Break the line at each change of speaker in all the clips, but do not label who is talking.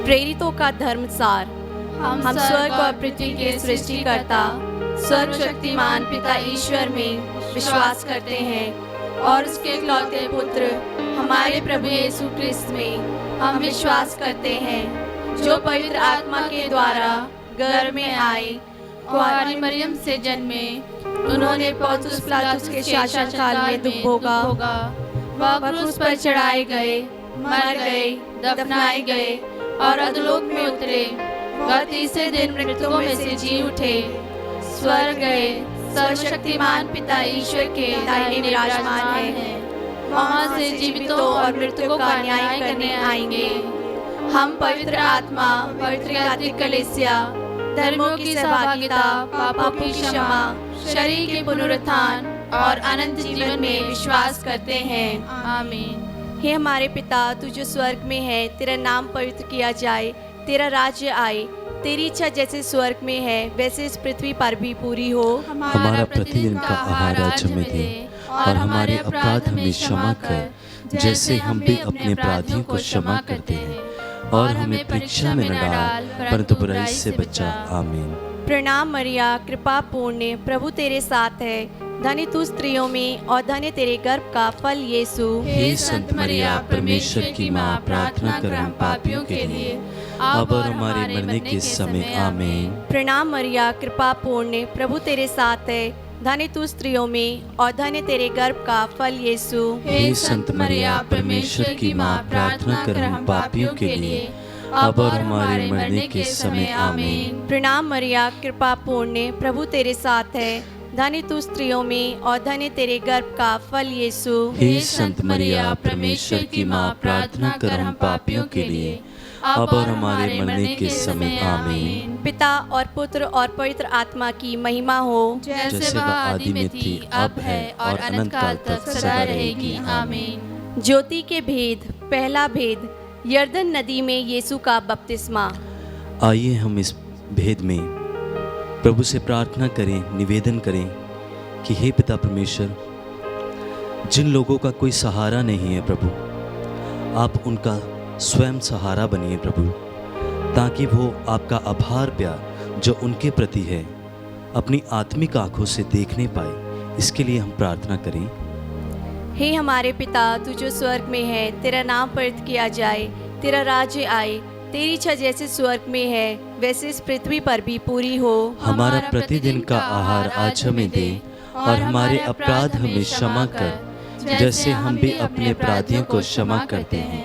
प्रेरितों का धर्मसार। हम स्वर्ग और पृथ्वी के सृष्टिकर्ता सर्वशक्तिमान पिता ईश्वर में विश्वास करते हैं और उसके इकलौते पुत्र हमारे प्रभु यीशु क्रिस्त में हम विश्वास करते हैं, जो पवित्र आत्मा के द्वारा गर्भ में आए, कुंवारी मरियम से जन्मे, उन्होंने पोंतियुस पिलातुस के शासनकाल में दुख भोगा, वह क्रूस पर चढ़ाए गए, मर गए, दफनाए गए और अधोलोक में उतरे। वह तीसरे दिन मृतकों में से जी उठे, स्वर्ग गए, सर्वशक्तिमान पिता ईश्वर के दाहिने विराजमान है। वहाँ से जीवितों और मृतकों का न्याय करने आएंगे। हम पवित्र आत्मा, पवित्र कैथोलिक कलीसिया, धर्मों की सहभागिता, पापों की क्षमा, शरीर के पुनरुत्थान और अनंत जीवन में विश्वास करते हैं। आमीन। हे हमारे पिता, तू जो स्वर्ग में है, तेरा नाम पवित्र किया जाए, तेरा राज्य आए, तेरी इच्छा जैसे स्वर्ग में है वैसे इस पृथ्वी पर भी पूरी हो।
हमारा प्रतिदिन का आहार आज हमें दे और हमारे अपराध हमें क्षमा कर, जैसे हम भी अपने अपराधियों को क्षमा करते हैं, और हमें परीक्षा में न डाल परंतु बुराई से बचा। आमीन।
प्रणाम मरिया, कृपा पूर्ण, प्रभु तेरे साथ है, धन्य तू स्त्रियों में और धन्य तेरे गर्भ का फल यीशु।
हे संत मरिया, परमेश्वर की माँ, प्रार्थना कर हम पापियों के लिए अब और हमारे मरने के समय। आमीन।
प्रणाम मरिया, कृपा पूर्ण, प्रभु तेरे साथ है, धन्य तू स्त्रियों में और धन्य तेरे गर्भ का फल यीशु।
हे संत मरिया, परमेश्वर की माँ, प्रार्थना कर हम पापियों के लिए अब और हमारे मरने के समय। आमीन।
प्रणाम मरिया, कृपा पूर्ण, प्रभु तेरे साथ है, धन्य तू स्त्रियों में और धन्य तेरे गर्भ का फल यीशु।
हे संत मरिया, परमेश्वर की माँ, प्रार्थना कर हम पापियों के लिए अब और हमारे मरने के समय। आमीन।
पिता और पुत्र और पवित्र आत्मा की महिमा हो,
जैसे वह आदि में थी, अब है और अनंत काल तक सदा रहेगी। आमीन।
ज्योति के भेद। पहला भेद, यरदन नदी में यीशु का बपतिस्मा।
आइए हम इस भेद में प्रभु से प्रार्थना करें, निवेदन करें कि हे पिता परमेश्वर, जिन लोगों का कोई सहारा नहीं है प्रभु, आप उनका स्वयं सहारा बनिए प्रभु, ताकि वो आपका आभार प्यार जो उनके प्रति है अपनी आत्मिक आंखों से देखने पाए। इसके लिए हम प्रार्थना करें।
हे हमारे पिता, तू जो स्वर्ग में है, तेरा नाम पवित्र किया जाए, तेरा राज्य आए, तेरी इच्छा जैसे स्वर्ग में है वैसे इस पृथ्वी पर भी पूरी हो।
हमारा प्रतिदिन का आहार आज हमें दे और हमारे अपराध हमें क्षमा कर, जैसे हम भी अपने अपराधियों को क्षमा करते हैं,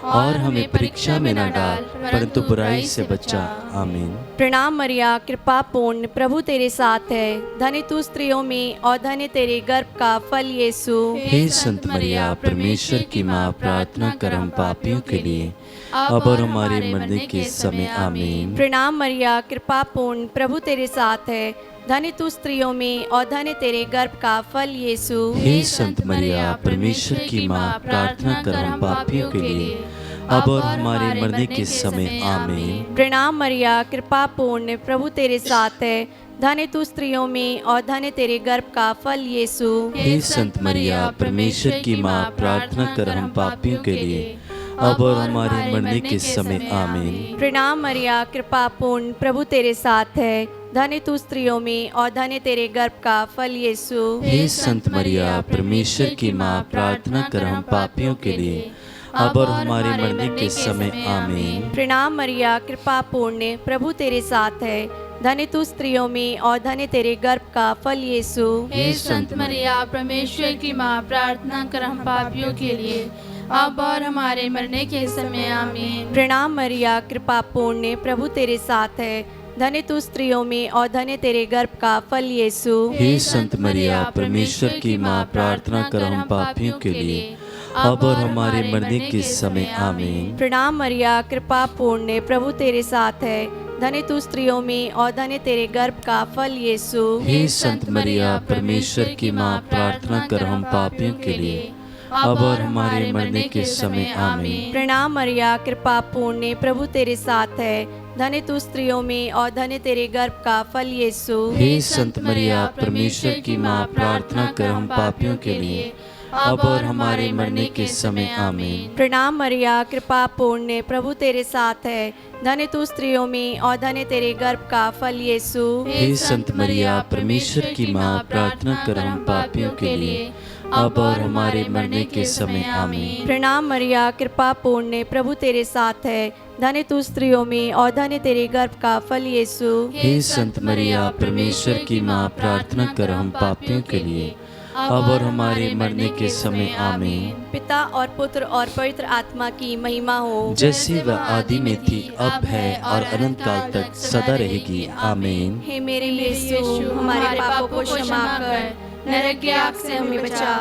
और हमें परीक्षा में न डाल परंतु बुराई से बचा। आमीन।
प्रणाम मरिया, कृपा पूर्ण, प्रभु तेरे साथ है, धन्य तू स्त्रियों में और धन्य तेरे गर्भ का फल यीशु।
हे संत मरिया, परमेश्वर की माँ, प्रार्थना कर हम पापियों के लिए अब और हमारे मरने के समय। आमीन।
प्रणाम मरिया, कृपा पूर्ण, प्रभु तेरे साथ है, धन्य तू स्त्रियों में और धन्य तेरे गर्भ का फल यीशु।
हे संत मरिया, परमेश्वर की माँ, प्रार्थना कर हम पापियों के लिए अब और हमारे मरने के समय। आमीन।
प्रणाम मरिया, कृपा पूर्ण, प्रभु तेरे साथ है, धन्य तू स्त्रियों में और धन्य तेरे गर्भ का फल यीशु।
हे संत मरिया, परमेश्वर की माँ, प्रार्थना कर हम पापियों के लिए अब और हमारे मरने के समय। आमीन।
प्रणाम मरिया, कृपा पूर्ण, प्रभु तेरे साथ है, धन्य तू स्त्रियों में और धन्य तेरे गर्भ का फल यीशु।
हे संत मरिया, परमेश्वर की माँ, प्रार्थना कर हम पापियों के लिए अब और हमारे मरने के समय। आमीन।
प्रणाम मरिया, कृपा पूर्ण, प्रभु तेरे साथ है, धन्य तू स्त्रियों में और धन्य तेरे गर्भ का फल यीशु।
हे संत मरिया, परमेश्वर की माँ, प्रार्थना कर हम पापियों के लिए अब और हमारे मरने के समय। आमीन।
प्रणाम मरिया, कृपा पूर्ण, प्रभु तेरे साथ है, धन्य तू स्त्रियों में और धन्य तेरे गर्भ का फल यीशु।
हे संत मरिया, परमेश्वर की माँ, प्रार्थना कर हम पापियों के लिए अब और हमारे मरने के समय। आमीन।
प्रणाम मरिया, कृपा पूर्ण, प्रभु तेरे साथ है, धन्य तू स्त्रियों में और धन्य तेरे गर्भ का फल यीशु।
हे संत मरिया, परमेश्वर की माँ, प्रार्थना कर हम पापियों के लिए अब और हमारे मरने के समय। आमीन।
प्रणाम मरिया, कृपा पूर्ण, प्रभु तेरे साथ है, धन्य तू स्त्रियों में और धन्य तेरे गर्भ का फल यीशु।
हे संत मरिया, परमेश्वर की माँ, प्रार्थना कर हम पापियों के लिए अब और हमारे मरने के समय आमीन।
प्रणाम मरिया, कृपा पूर्ण, प्रभु तेरे साथ है। धन्य तू स्त्रियों में और धन्य तेरे गर्भ का फल यीशु।
हे संत मरिया, परमेश्वर की माँ, प्रार्थना कर हम पापियों के लिए, अब और हमारे मरने के समय आमीन।
प्रणाम मरिया, कृपा पूर्ण, प्रभु तेरे साथ है। धन्य तू स्त्रियों में और धन्य तेरे गर्भ का फल यीशु।
हे संत मरिया, परमेश्वर की माँ, प्रार्थना कर हम पापियों के लिए, अब और हमारे मरने के समय आमीन।
पिता और पुत्र और पवित्र आत्मा की महिमा हो,
जैसे वह आदि में थी, अब है और अनंत काल तक सदा रहेगी आमीन।
हे मेरे यीशु, हमारे पापों को क्षमा कर, नरक की आग से हमें बचा,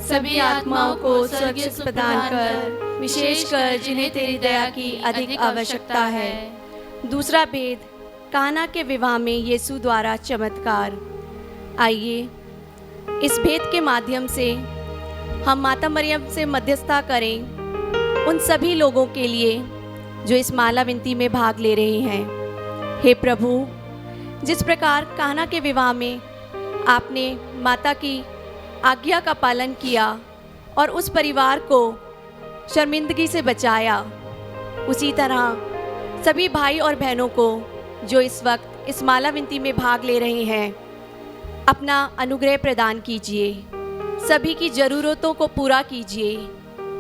सभी आत्माओं को स्वर्ग प्रदान कर, विशेषकर जिन्हें तेरी दया की अधिक आवश्यकता है। दूसरा भेद, काना के विवाह में यीशु द्वारा चमत्कार। आइए इस भेद के माध्यम से हम माता मरियम से मध्यस्थता करें उन सभी लोगों के लिए जो इस माला विनती में भाग ले रहे हैं। हे प्रभु, जिस प्रकार काना के विवाह में आपने माता की आज्ञा का पालन किया और उस परिवार को शर्मिंदगी से बचाया, उसी तरह सभी भाई और बहनों को जो इस वक्त इस माला विनती में भाग ले रहे हैं, अपना अनुग्रह प्रदान कीजिए। सभी की ज़रूरतों को पूरा कीजिए।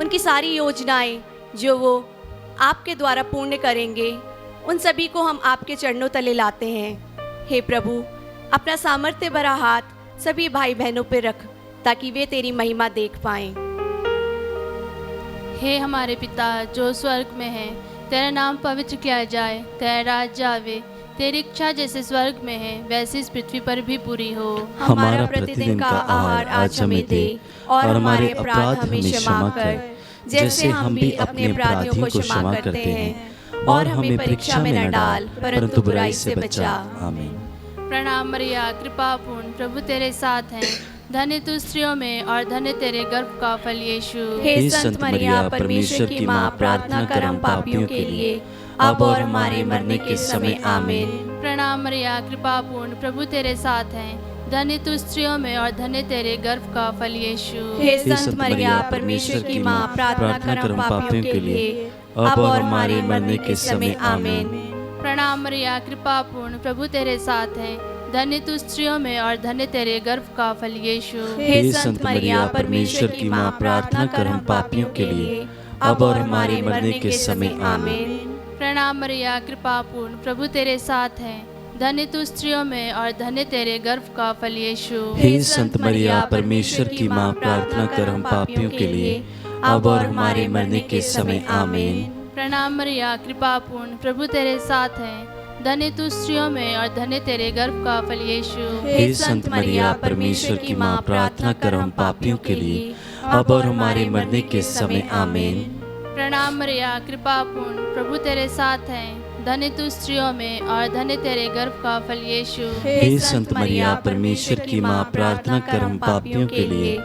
उनकी सारी योजनाएं जो वो आपके द्वारा पूर्ण करेंगे, उन सभी को हम आपके चरणों तले लाते हैं। हे प्रभु, अपना सामर्थ्य भरा हाथ सभी भाई बहनों पर रख, ताकि वे तेरी महिमा देख पाएं।
हे हमारे पिता जो स्वर्ग में है, तेरा नाम पवित्र किया जाए, तेरा राज्य आवे, तेरी इच्छा जैसे स्वर्ग में है वैसे इस पृथ्वी पर भी पूरी हो।
हमारा प्रतिदिन का आहार आज हमें दे, और हमारे अपराध हमें क्षमा कर, जैसे हम भी अपने अपराधियों को क्षमा करते हैं, और हमें परीक्षा में न डाल, परंतु बुराई से बचा।
आमीन।
प्रणाम मरिया, कृपा पूर्ण, प्रभु तेरे साथ हैं। धन्य तू स्त्रियों में और धन्य तेरे गर्भ का फल यीशु।
हे संत मरिया, परमेश्वर की माँ, प्रार्थना कर हम पापियों के लिए, अब और हमारे मरने के समय आमीन।
प्रणाम मरिया, कृपा पूर्ण, प्रभु तेरे साथ हैं। धन्य तू स्त्रियों में और धन्य तेरे गर्भ का फल यीशु।
हे संत मरिया, परमेश्वर की माँ, प्रार्थना कर हम पापियों के लिए, अब और हमारे मरने के समय आमीन।
प्रणाम मरिया, कृपा पूर्ण, प्रभु तेरे साथ हैं। धन्य तू स्त्रियों में और धन्य तेरे गर्भ का फल यीशु।
हे संत मरिया, परमेश्वर की माँ, प्रार्थना कर हम पापियों के लिए, अब और हमारे मरने के समय आमीन।
प्रणाम मरिया, कृपा पूर्ण, प्रभु तेरे साथ हैं। धन्य तू स्त्रियों में और धन्य तेरे गर्भ का फल यीशु।
हे संत मरिया, परमेश्वर की माँ, प्रार्थना कर हम पापियों के लिए, अब और हमारे मरने के समय आमीन।
प्रणाम मरिया, कृपा पूर्ण, प्रभु तेरे साथ हैं। धन्य तू स्त्रियों में और धन्य तेरे गर्भ का फल यीशु।
हे संत मरिया, परमेश्वर की माँ, प्रार्थना कर हम पापियों के लिए, अब और हमारे मरने के समय आमीन।
प्रणाम मरिया, कृपा पूर्ण, प्रभु तेरे साथ हैं। धन्य तू स्त्रियों में और धन्य तेरे गर्भ का फल यीशु।
हे संत मरिया, परमेश्वर की माँ, प्रार्थना कर हम पापियों के लिए,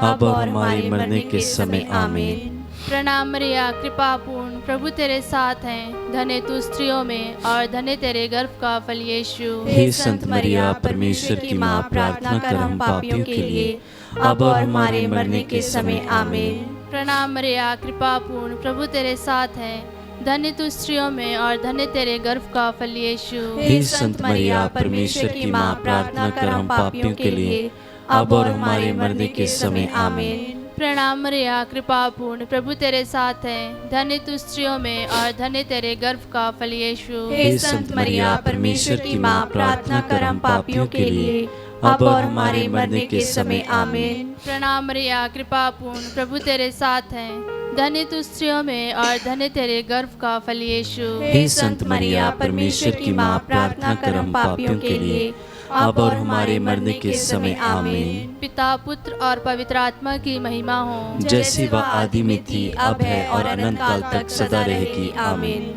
अब और हमारे मरने के समय आमीन।
प्रणाम मरिया, कृपा पूर्ण, प्रभु तेरे साथ हैं। धन्य तू स्त्रियों में और धन्य तेरे गर्भ का फल यीशु।
हे संत मरिया, परमेश्वर की माँ, प्रार्थना कर हम पापियों के लिए, अब और हमारे मरने के समय आमीन।
प्रणाम मरिया, कृपा पूर्ण, प्रभु तेरे साथ हैं। धन्य तू स्त्रियों में और धन्य तेरे गर्भ का फल यीशु।
हे संत मरिया, परमेश्वर की माँ, प्रार्थना कर हम पापियों के लिए, अब और हमारे मरने के समय आमीन।
प्रणाम मरिया, कृपा पूर्ण, प्रभु तेरे साथ हैं। धन्य तू स्त्रियों में और धन्य तेरे गर्भ का फल यीशु।
हे संत मरिया, परमेश्वर की माँ, प्रार्थना कर हम पापियों के लिए, अब और हमारे मरने के समय आमीन।
प्रणाम मरिया, कृपा पूर्ण, प्रभु तेरे साथ हैं। धन्य तू स्त्रियों में और धन्य तेरे गर्भ का फल यीशु।
हे संत मरिया, परमेश्वर की माँ, प्रार्थना कर हम पापियों के लिए, अब और हमारे मरने के समय आमीन।
पिता, पुत्र और पवित्र आत्मा की महिमा हो,
जैसे वह आदि में थी, अब है और अनंत काल तक सदा रहेगी आमीन।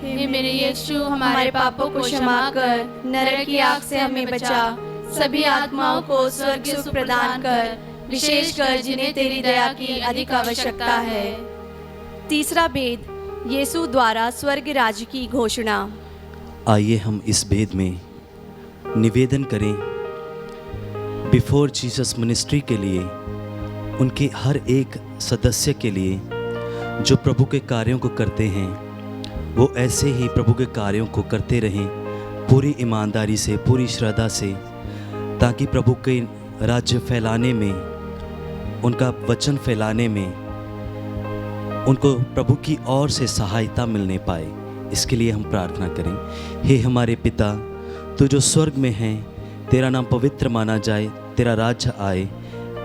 हे मेरे यीशु,
हमारे पापों को क्षमा कर, नरक की आग से हमें बचा, सभी आत्माओं को स्वर्ग सुख प्रदान कर, विशेषकर जिन्हें तेरी दया की अधिक आवश्यकता है। तीसरा भेद, यीशु द्वारा स्वर्ग राज्य की घोषणा।
आइए हम इस भेद में निवेदन करें बिफोर जीसस मिनिस्ट्री के लिए उनके हर एक सदस्य के लिए जो प्रभु के कार्यों को करते हैं, वो ऐसे ही प्रभु के कार्यों को करते रहें पूरी ईमानदारी से, पूरी श्रद्धा से, ताकि प्रभु के राज्य फैलाने में, उनका वचन फैलाने में उनको प्रभु की ओर से सहायता मिलने पाए। इसके लिए हम प्रार्थना करें। हे हमारे पिता, तू जो स्वर्ग में है, तेरा नाम पवित्र माना जाए, तेरा राज्य आए,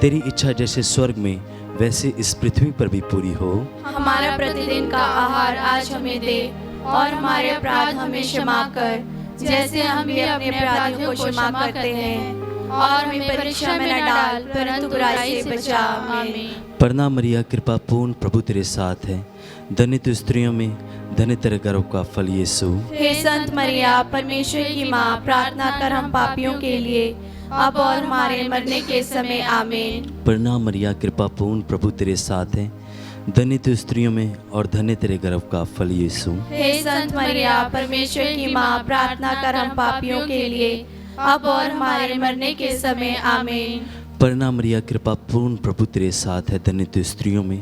तेरी इच्छा जैसे स्वर्ग में वैसे इस पृथ्वी पर भी पूरी हो।
हमारा प्रतिदिन का आहार आज हमें दे, और हमारे अपराध हमें क्षमा कर, जैसे हम भी अपने अपराधियों को क्षमा करते हैं, और हमें परीक्षा में न डाल, परंतु बुराई से बचा। आमीन।
प्रणाम मरिया, कृपा पूर्ण, प्रभु तेरे साथ है, धन्य तू स्त्रियों में, धन्य तेरे गर्भ का फल यीशु।
हे संत मरिया, परमेश्वर की माँ, प्रार्थना कर हम पापियों के लिए, अब और हमारे मरने के समय। आमीन।
प्रणाम मरिया, कृपा पूर्ण, प्रभु तेरे साथ है, धन्य तू स्त्रियों में और धन्य तेरे गर्भ का फल यीशु।
हे संत मरिया, परमेश्वर की माँ, प्रार्थना कर हम पापियों के लिए, अब और हमारे मरने के समय। आमीन।
प्रणाम मरिया, कृपा पूर्ण, प्रभु तेरे साथ है, धन्य तू स्त्रियों में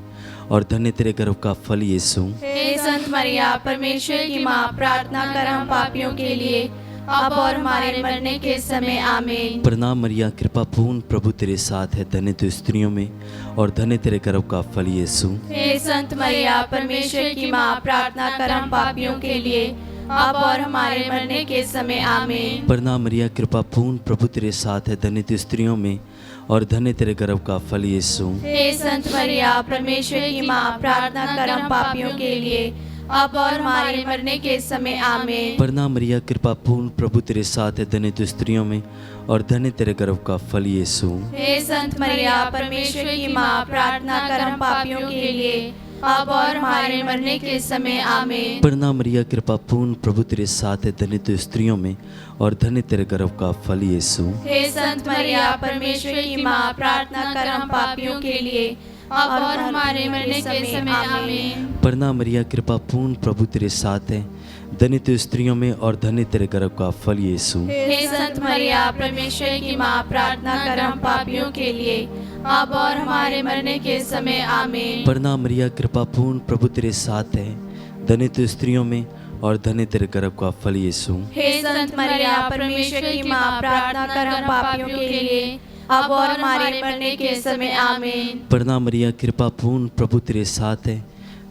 और धन्य तेरे गर्भ का फल यीशु।
हे संत मरिया, परमेश्वर की माँ, प्रार्थना कर हम पापियों के लिए, अब और हमारे मरने के समय। आमीन।
प्रणाम मरिया, कृपा पूर्ण, प्रभु तेरे साथ है, धन्य तू स्त्रियों में और धन्य तेरे गर्भ का फल यीशु।
हे संत मरिया, परमेश्वर की माँ, प्रार्थना कर हम पापियों के लिए, अब और हमारे मरने के समय। आमीन।
प्रणाम मरिया, कृपा पूर्ण, प्रभु तेरे साथ है, धन्य तू स्त्रियों में और धन्य तेरे गर्भ का फल यीशु।
हे संत मरिया, परमेश्वर की माँ, प्रार्थना कर हम पापियों के लिए, अब और हमारे मरने के समय। आमीन।
प्रणाम मरिया, कृपा पूर्ण, प्रभु तेरे साथ है, धन्य तू स्त्रियों में और धन्य तेरे गर्भ का फल यीशु।
हे संत मरिया, परमेश्वर की माँ, प्रार्थना कर हम पापियों के लिए, अब और हमारे मरने के समय। आमीन।
प्रणाम मरिया, कृपा पूर्ण, प्रभु तेरे साथ है, धन्य तू स्त्रियों में और धन्य तेरे गर्भ का फल यीशु।
हे संत मरिया, परमेश्वर की माँ, प्रार्थना कर हम पापियों के लिए, अब और हमारे मरने के समय। आमीन।
प्रणाम मरिया, कृपा पूर्ण, प्रभु तेरे साथ है, धन्य तू स्त्रियों में और धन्य तेरे गर्भ का फल यीशु।
हे संत मरिया, परमेश्वर की माँ, प्रार्थना कर हम पापियों के लिए, अब और हमारे मरने के समय। आमीन।
प्रणाम मरिया, कृपा पूर्ण, प्रभु तेरे साथ है, धन्य तू स्त्रियों में और धन्य तेरे गर्भ का फल यीशु।
हे संत मरिया, परमेश्वर की माँ, प्रार्थना कर हम पापियों के लिए, अब और हमारे मरने के समय। आमीन।
प्रणाम मरिया, कृपा पूर्ण, प्रभु तेरे साथ है,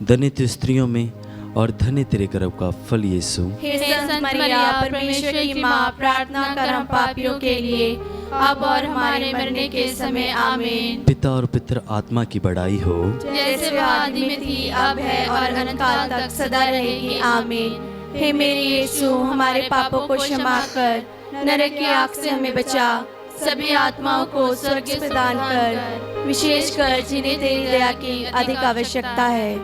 धन्य तू स्त्रियों में और धन्य तेरे गर्भ का फल यीशु।
हे संत मरिया, परमेश्वर की माँ, प्रार्थना कर हम पापियों के लिए, अब और हमारे मरने के समय। आमीन।
पिता और पुत्र आत्मा की बड़ाई हो,
जैसे वह आदि में थी, अब है और अनंत काल तक सदा रहेगी। आमीन। हे मेरे यीशु, हमारे पापों को क्षमा कर, नरक की आग से हमें बचा, सभी आत्माओं को स्वर्ग प्रदान कर, विशेषकर जिन्हें तेरी दया की अधिक आवश्यकता है।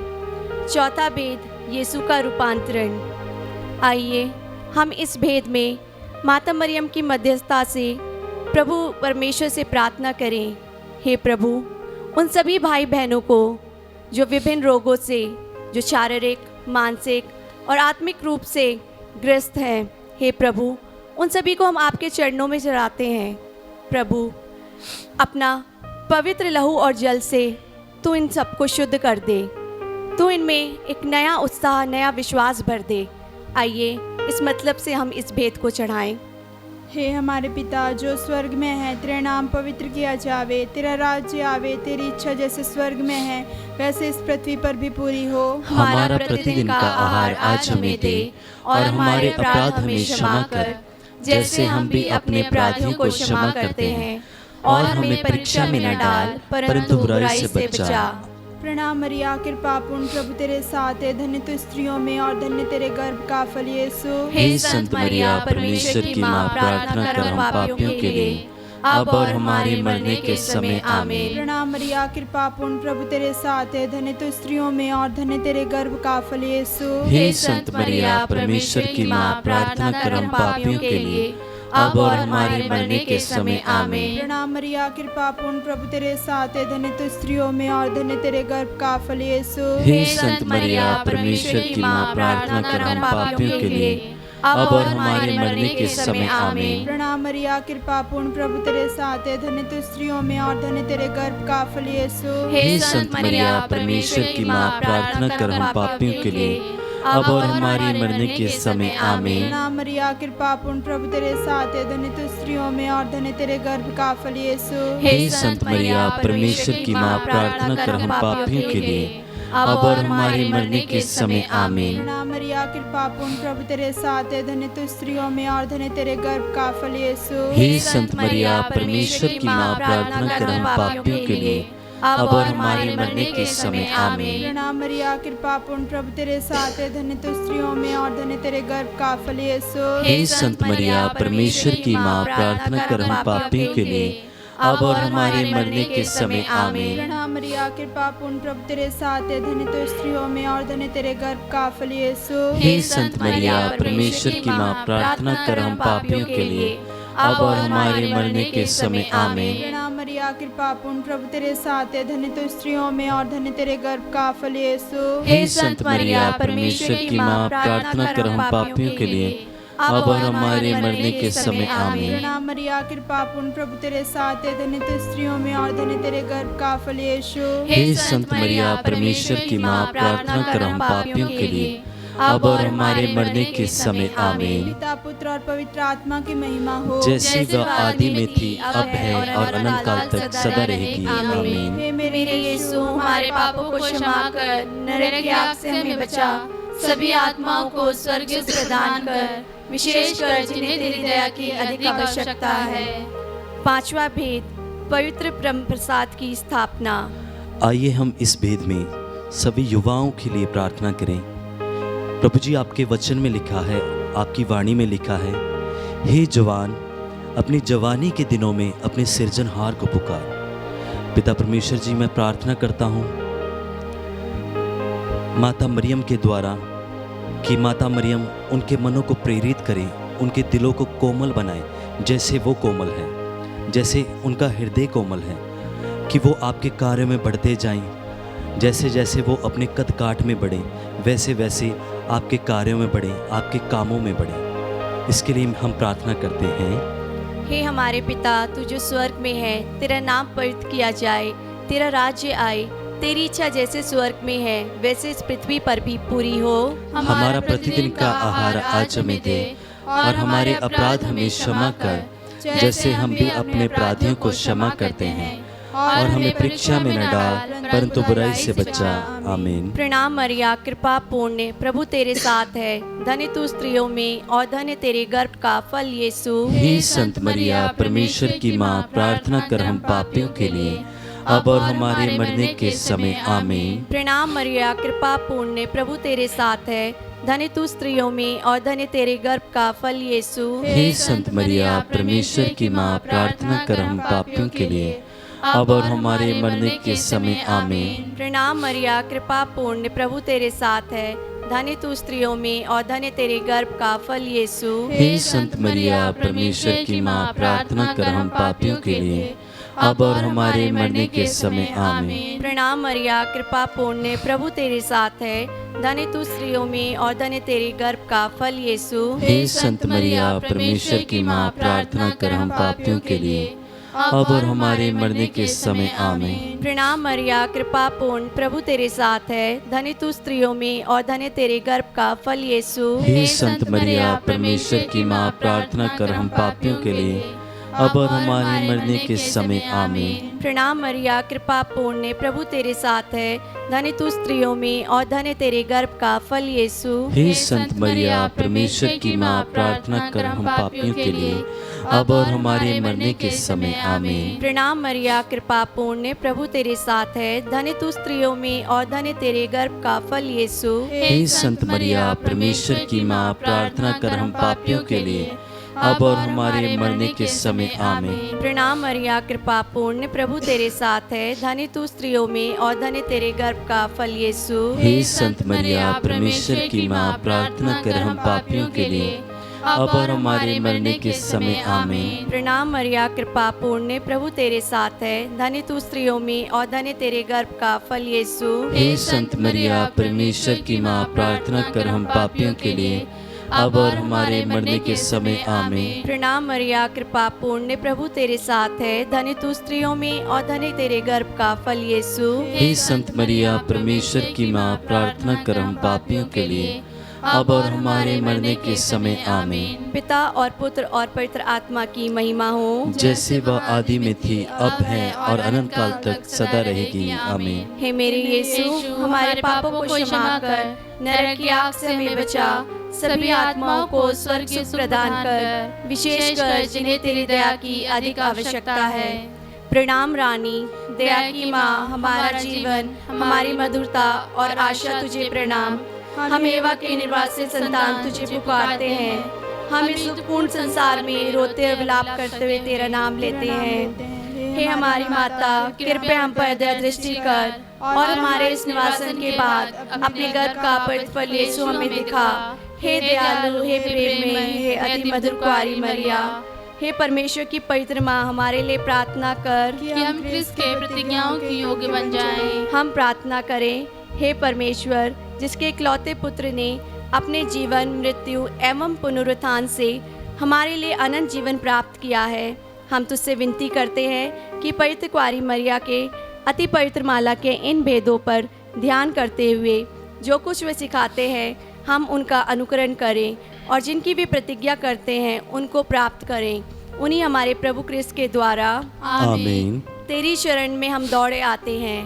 चौथा भेद, यीशु का रूपांतरण। आइए हम इस भेद में माता मरियम की मध्यस्थता से प्रभु परमेश्वर से प्रार्थना करें। हे प्रभु, उन सभी भाई बहनों को जो विभिन्न रोगों से, जो शारीरिक, मानसिक और आत्मिक रूप से ग्रस्त हैं, हे प्रभु, उन सभी को हम आपके चरणों में चढ़ाते हैं। प्रभु, अपना पवित्र लहू और जल से तू इन सबको शुद्ध कर दे, तू इनमें एक नया उत्साह, नया विश्वास भर दे। आइए इस मतलब से हम इस भेद को चढ़ाएं।
हे हमारे पिता जो स्वर्ग में है, तेरा नाम पवित्र किया जावे, तेरा राज्य आवे, तेरी इच्छा जैसे स्वर्ग में है वैसे इस पृथ्वी पर भी पूरी हो।
हमारा प्रतिदिन का आहार आज हमें दे, और हमारे अपराध हमें क्षमा कर, जैसे हम भी अपने अपराधियों को क्षमा करते हैं, और हमें परीक्षा में न डाल, परंतु बुराई से बचा।
प्रणाम मरिया, कृपा पूर्ण, प्रभु तेरे साथ है, धन्य तू स्त्रियों में और धन्य तेरे गर्भ का फल यीशु।
हे संत मरिया, परमेश्वर की माँ, प्रार्थना कर हम पापियों के लिए, अब और हमारे मरने के समय। आमीन।
प्रणाम मरिया, कृपा पूर्ण, प्रभु तेरे साथ है, धन्य तू स्त्रियों में और धन्य तेरे गर्भ का फल यीशु।
हे संत मरिया, परमेश्वर की माँ, प्रार्थना कर हम पापियों के लिए, अब और हमारे मरने के समय। आमीन।
प्रणाम मरिया, कृपा पूर्ण, प्रभु तेरे साथ है, धन्य तू स्त्रियों में और धन्य तेरे गर्भ का फल यीशु।
हे संत मरिया, परमेश्वर की माँ, प्रार्थना कर हम पापियों के लिए, अब और हमारे मरने के समय आमीन।
प्रणाम मरिया, कृपा पूर्ण, प्रभु तेरे साथ है, धन्य तू स्त्रियों में और धन्य तेरे गर्भ का फल यीशु।
हे संत मरिया, परमेश्वर की माँ, प्रार्थना कर हम पापियों के लिए, अब और हमारे मरने के समय आमीन।
प्रणाम मरिया, कृपा पूर्ण, प्रभु तेरे साथ है, धन्य तू स्त्रियों में और धन्य तेरे गर्भ का फल यीशु।
हे संत मरिया, परमेश्वर की माँ, प्रार्थना कर हम पापियों के लिए, अब और हमारे मरने के समय आमीन।
प्रणाम मरिया, कृपा पूर्ण, प्रभु तेरे साथ है, धन्य तू स्त्रियों में और धन्य तेरे गर्भ का फल यीशु।
हे संत मरिया, परमेश्वर की माँ, प्रार्थना कर हम पापियों के लिए, अब और हमारे मरने के समय आमीन।
प्रणाम मरिया, कृपा पूर्ण, प्रभु तेरे साथ है, धन्य तू स्त्रियों में और धन्य तेरे गर्भ का फल यीशु।
हे संत मरिया, परमेश्वर की माँ, प्रार्थना कर हम पापियों के लिए, अब और हमारे मरने के समय आमीन।
प्रणाम मरिया, कृपा पूर्ण, प्रभु तेरे साथ है, धन्य तू स्त्रियों में और धन्य तेरे गर्भ का फल यीशु।
हे संत मरिया, परमेश्वर की माँ, प्रार्थना कर हम पापियों के लिए, अब और हमारे मरने के समय आमीन।
प्रणाम मरिया, कृपा पूर्ण, प्रभु तेरे साथ है, धन्य तू स्त्रियों में और धन्य तेरे गर्भ का फल यीशु।
हे संत मरिया, परमेश्वर की माँ, प्रार्थना कर हम पापियों के लिए, अब और हमारे मरने के समय आमीन।
प्रणाम मरिया, कृपा पूर्ण, प्रभु तेरे साथ है, धन्य तू स्त्रियों में और धन्य तेरे गर्भ का फल यीशु।
हे संत मरिया, परमेश्वर की माँ, प्रार्थना कर हम पापियों के लिए, अब और हमारे मरने के समय आमीन।
पिता, पुत्र और पवित्र आत्मा की महिमा हो,
जैसी वह आदि में थी, अब है और अनंत काल तक सदा रहेगी आमीन।
हे
मेरे यीशु, हमारे पापों को क्षमा कर, नरक की आग से हमें बचा, सभी आत्माओं को स्वर्ग से प्रदान कर, विशेषकर जिन्हें तेरी दया की अधिक आवश्यकता है। पांचवा भेद, पवित्र ब्रह्म प्रसाद की स्थापना।
आइए हम इस भेद में सभी युवाओं के लिए प्रार्थना करें। प्रभु जी, आपके वचन में लिखा है, आपकी वाणी में लिखा है, हे जवान, अपनी जवानी के दिनों में अपने सृजनहार को पुकार। पिता परमेश्वर जी, मैं प्रार्थना करता हूँ माता मरियम के द्वारा कि माता मरियम उनके मनों को प्रेरित करें, उनके दिलों को कोमल बनाए, जैसे वो कोमल है, जैसे उनका हृदय कोमल है, कि वो आपके कार्य में बढ़ते जाएं। जैसे जैसे वो अपने कद काठ में बढ़ें, वैसे वैसे आपके कार्यों में बढ़ें, आपके कामों में बढ़ें। इसके लिए हम प्रार्थना करते हैं।
हे हमारे पिता, तू जो स्वर्ग में है, तेरा नाम पवित्र किया जाए, तेरा राज्य आए, तेरी इच्छा जैसे स्वर्ग में है वैसे इस पृथ्वी पर भी पूरी हो।
हमारा प्रतिदिन का आहार आज हमें दे, और हमारे अपराध हमें क्षमा कर, जैसे हम भी अपने अपराधियों को क्षमा करते हैं, और हमें परीक्षा में न डाल, परंतु बुराई से बचा। आमीन।
प्रणाम मरिया, कृपा पूर्ण, प्रभु तेरे साथ है, धन्य तू स्त्रियों में और धन्य तेरे गर्भ का फल यीशु।
हे संत मरिया, परमेश्वर की माँ, प्रार्थना कर हम पापियों के लिए, अब और हमारे मरने के समय आमीन।
प्रणाम मरिया, कृपा पूर्ण, प्रभु तेरे साथ है, धन्य तू स्त्रियों में और धन्य तेरे गर्भ का फल यीशु।
हे संत मरिया, परमेश्वर की माँ, प्रार्थना कर हम पापियों के लिए, अब और हमारे मरने के समय आमीन।
प्रणाम मरिया, कृपा पूर्ण, प्रभु तेरे साथ है, धन्य तू स्त्रियों में और धन्य तेरे गर्भ का फल यीशु।
हे संत मरिया, परमेश्वर की माँ, प्रार्थना कर हम पापियों के लिए, अब और हमारे मरने के समय आमीन।
प्रणाम मरिया, कृपा पूर्ण, प्रभु तेरे साथ है, धन्य तू स्त्रियों में और धन्य तेरे गर्भ का फल यीशु।
हे संत मरिया, परमेश्वर की माँ, प्रार्थना कर हम पापियों के लिए, अब और हमारे मरने के समय आमीन।
प्रणाम मरिया, कृपा पूर्ण, प्रभु तेरे साथ है, धन्य तू स्त्रियों में और धन्य तेरे गर्भ का फल यीशु।
हे संत मरिया, परमेश्वर की माँ, प्रार्थना कर हम पापियों के लिए, अब और हमारे मरने के समय आमीन।
प्रणाम मरिया, कृपा पूर्ण, प्रभु तेरे साथ है, धन्य तू स्त्रियों में और धन्य तेरे गर्भ का फल यीशु।
हे संत मरिया, परमेश्वर की माँ, प्रार्थना कर हम पापियों के लिए, अब और हमारे मरने के समय आमीन।
प्रणाम मरिया, कृपा पूर्ण, प्रभु तेरे साथ है, धन्य तू स्त्रियों में और धन्य तेरे गर्भ का फल यीशु।
हे संत मरिया, परमेश्वर की माँ, प्रार्थना कर हम पापियों के लिए, अब और हमारे मरने के समय आमीन।
प्रणाम मरिया, कृपा पूर्ण, प्रभु तेरे साथ है, धन्य तू स्त्रियों में और धन्य तेरे गर्भ का फल यीशु।
हे संत मरिया, परमेश्वर की माँ, प्रार्थना कर हम पापियों के लिए, अब और हमारे मरने के समय आमीन।
प्रणाम मरिया, कृपा पूर्ण, प्रभु तेरे साथ है, धन्य तू स्त्रियों में और धन्य तेरे गर्भ का फल यीशु।
हे संत मरिया, परमेश्वर की माँ, प्रार्थना कर हम पापियों के लिए, अब और हमारे मरने के समय आमीन।
प्रणाम मरिया, कृपा पूर्ण, प्रभु तेरे साथ है, धन्य तू स्त्रियों में और धन्य तेरे गर्भ का फल यीशु।
हे संत मरिया, परमेश्वर की माँ, प्रार्थना कर हम पापियों के लिए, अब और हमारे मरने के समय आमीन।
पिता और पुत्र और पवित्र आत्मा की महिमा हो,
जैसे वह आदि में थी, अब है और अनंत काल तक सदा रहेगी, आमीन।
हे मेरे यीशु, हमारे पापों को क्षमा कर, नरक की आग से हमें बचा, सभी आत्माओं को स्वर्ग सुख प्रदान कर, विशेषकर जिन्हें तेरी दया की अधिक आवश्यकता है। प्रणाम रानी, दया की माँ, हमारा जीवन, हमारी मधुरता और आशा तुझे प्रणाम। हम एवा के निर्वासित संतान तुझे पुकारते हैं। हम इस दुखपूर्ण संसार में रोते और विलाप करते हुए तेरा नाम लेते हैं। हे हमारी माता, कृपया हम पर दया दृष्टि कर और हमारे इस निवासन के बाद अपने गर्भ का पवित्र फल यीशु हमें दिखा। हे दयालु, हे प्रेम में, हे अति मधुर कुआरी मरिया, हे परमेश्वर की पवित्र माँ, हमारे लिए प्रार्थना कर
कि हम क्रिस्त के प्रतिज्ञाओं की योग्य बन जाएं।
हम प्रार्थना करें। हे परमेश्वर, जिसके इकलौते पुत्र ने अपने जीवन, मृत्यु एवं पुनरुत्थान से हमारे लिए अनंत जीवन प्राप्त किया है, हम तुझसे विनती करते हैं कि पवित्र कुआरी मरिया के अति पवित्र माला के इन भेदों पर ध्यान करते हुए जो कुछ वे सिखाते हैं, हम उनका अनुकरण करें और जिनकी भी प्रतिज्ञा करते हैं उनको प्राप्त करें। उन्हीं हमारे प्रभु क्रिस्त के द्वारा
आमीन।
तेरी शरण में हम दौड़े आते हैं।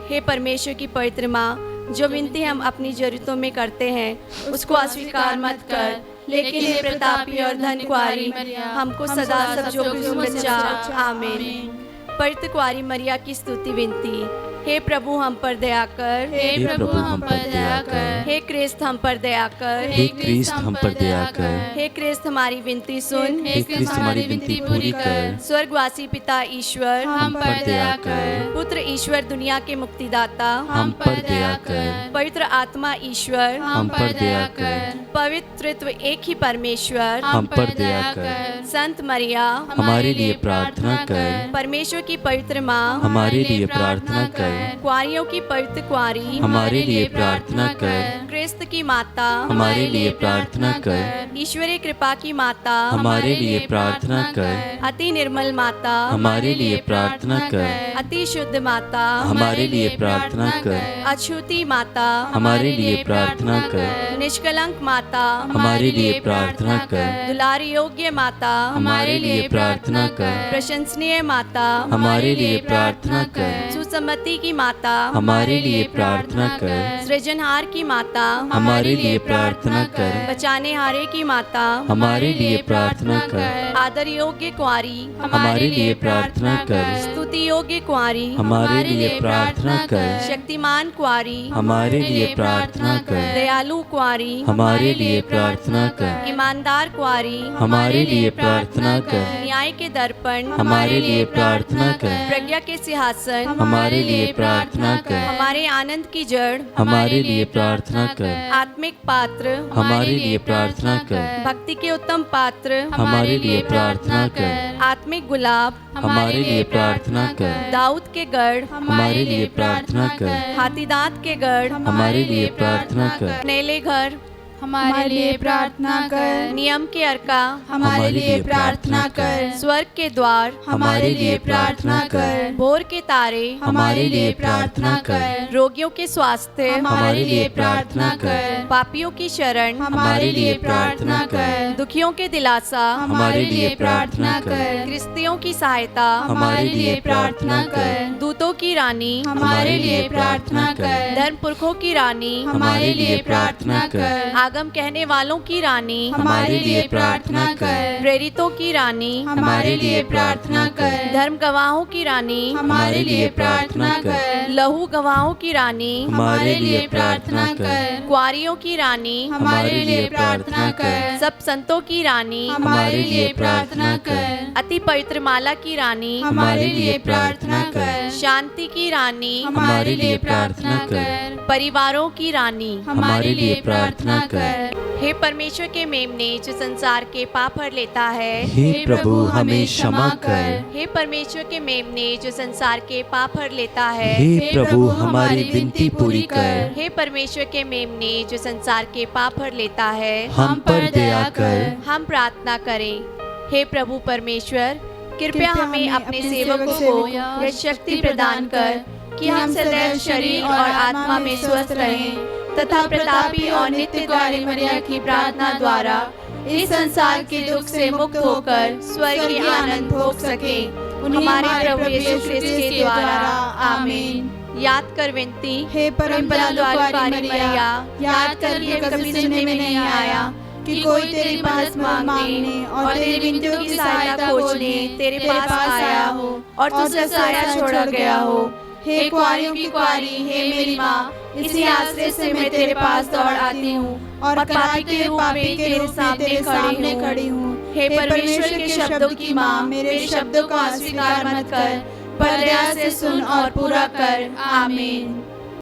हे परमेश्वर की पवित्र माँ, जो विनती हम अपनी जरूरतों में करते हैं उसको अस्वीकार मत कर, लेकिन हे प्रतापी और धन्य कुआरी, हमको सदा सब जोखिम से बचा। आमीन। पवित्र कुआरी मरिया की स्तुति विनती। हे प्रभु हम पर दया कर,
हे प्रभु हम पर दया कर,
हे क्रिस्त हम पर दया कर,
हे क्रिस्त हम पर दया कर,
हे क्रिस्त हमारी विनती सुन,
हे क्रिस्त हमारी विनती पूरी कर,
स्वर्गवासी पिता ईश्वर
हम पर दया कर,
पुत्र ईश्वर दुनिया के मुक्तिदाता
हम पर दया कर,
पवित्र आत्मा ईश्वर
हम पर दया कर,
पवित्रत्व एक ही परमेश्वर
हम पर दया कर,
संत मरिया
हमारे लिए प्रार्थना कर,
परमेश्वर की पवित्र माँ
हमारे लिए प्रार्थना कर,
कुआरियों की पवित्र कुआरी
हमारे लिए प्रार्थना कर,
क्रिस्त की माता
हमारे लिए प्रार्थना कर,
ईश्वरीय कृपा की माता
हमारे लिए प्रार्थना कर,
अति निर्मल माता
हमारे लिए प्रार्थना कर,
अति शुद्ध माता
हमारे लिए प्रार्थना कर,
अछूती माता
हमारे लिए प्रार्थना कर,
निष्कलंक माता
हमारे लिए प्रार्थना कर,
दुलारी योग्य माता
हमारे लिए प्रार्थना कर,
प्रशंसनीय माता
हमारे लिए प्रार्थना कर,
सुसम्मति की माता
हमारे लिए प्रार्थना कर,
सृजनहार की माता
हमारे लिए प्रार्थना कर,
बचाने हारे की माता
हमारे लिए प्रार्थना कर,
आदर योग्य कुआरी
हमारे लिए प्रार्थना कर,
स्तुति योग्य कुआरी
हमारे लिए प्रार्थना कर,
शक्तिमान कुआरी
हमारे लिए प्रार्थना कर,
दयालु कुआरी
हमारे लिए प्रार्थना कर,
ईमानदार कुआरी
हमारे लिए प्रार्थना कर,
न्याय के दर्पण
हमारे लिए प्रार्थना कर,
प्रज्ञा के सिंहासन
हमारे लिए प्रार्थना कर,
हमारे आनंद की जड़
हमारे लिए प्रार्थना कर,
आत्मिक पात्र
हमारे लिए प्रार्थना कर,
भक्ति के उत्तम पात्र
हमारे लिए प्रार्थना कर,
आत्मिक गुलाब
हमारे लिए प्रार्थना कर,
दाऊद के गढ़
हमारे लिए प्रार्थना कर,
हाथीदांत के गढ़
हमारे लिए प्रार्थना कर,
नेले घर
हमारे लिए प्रार्थना कर,
नियम के अर्का
हमारे लिए प्रार्थना कर,
स्वर्ग के द्वार
हमारे लिए प्रार्थना कर,
भोर के तारे
हमारे लिए प्रार्थना कर,
रोगियों के स्वास्थ्य
हमारे लिए प्रार्थना कर,
पापियों की शरण
हमारे लिए प्रार्थना कर,
दुखियों के दिलासा
हमारे लिए प्रार्थना कर,
क्रिस्तियों की सहायता
हमारे लिए प्रार्थना कर,
दूतों की रानी
हमारे लिए प्रार्थना कर,
धर्म पुरखों की रानी
हमारे लिए प्रार्थना कर,
आगम कहने वालों की रानी
हमारे लिए प्रार्थना कर,
प्रेरितों की रानी
हमारे लिए प्रार्थना कर,
धर्म गवाहों की रानी
हमारे लिए प्रार्थना कर,
लहू गवाहों की रानी
हमारे लिए प्रार्थना कर,
कुआरियों की रानी
हमारे लिए प्रार्थना कर,
सब संतों की रानी
हमारे लिए प्रार्थना कर,
अति पवित्र माला की रानी
हमारे लिए प्रार्थना कर,
शांति की रानी
हमारे लिए प्रार्थना कर,
परिवारों की रानी
हमारे लिए प्रार्थना कर।
हे परमेश्वर के मेमने जो संसार के पाप हर लेता है,
हे प्रभु हमें क्षमा कर।
हे परमेश्वर के मेमने जो संसार के पाप हर लेता है,
हे प्रभु हमारी विनती पूरी कर।
हे परमेश्वर के मेमने जो संसार के पाप हर लेता है,
हम पर दया कर।
हम प्रार्थना करें। हे प्रभु परमेश्वर, कृपया हमें अपने सेवकों को यह शक्ति प्रदान कर कि हम सदैव शरीर और आत्मा में स्वस्थ रहें तथा प्रतापी और नित्य द्वारी मरिया की प्रार्थना द्वारा इस संसार के दुख से मुक्त होकर स्वर्ग के आनंद भोग सके। हमारे प्रभु यीशु ख्रिस्त के द्वारा, आमीन। याद कर विनती,
हे परम दयालु मरिया, याद कर कि कभी सुनने में नहीं आया कि कोई तेरे पास मांगने और तेरी विनतियों की सहायता खोजने तेरे पास आया हो और तुझसे साया छोड़ा गया हो। हे कुआरियों की कुआरी, हे मेरी माँ, इसी आश्रय से मैं तेरे पास दौड़ आती हूँ और पापी के रूप में तेरे सामने खड़ी हूँ। हे परमेश्वर के शब्दों की माँ, मेरे शब्दों का अस्वीकार मत कर, पर दया से सुन और पूरा कर। आमीन।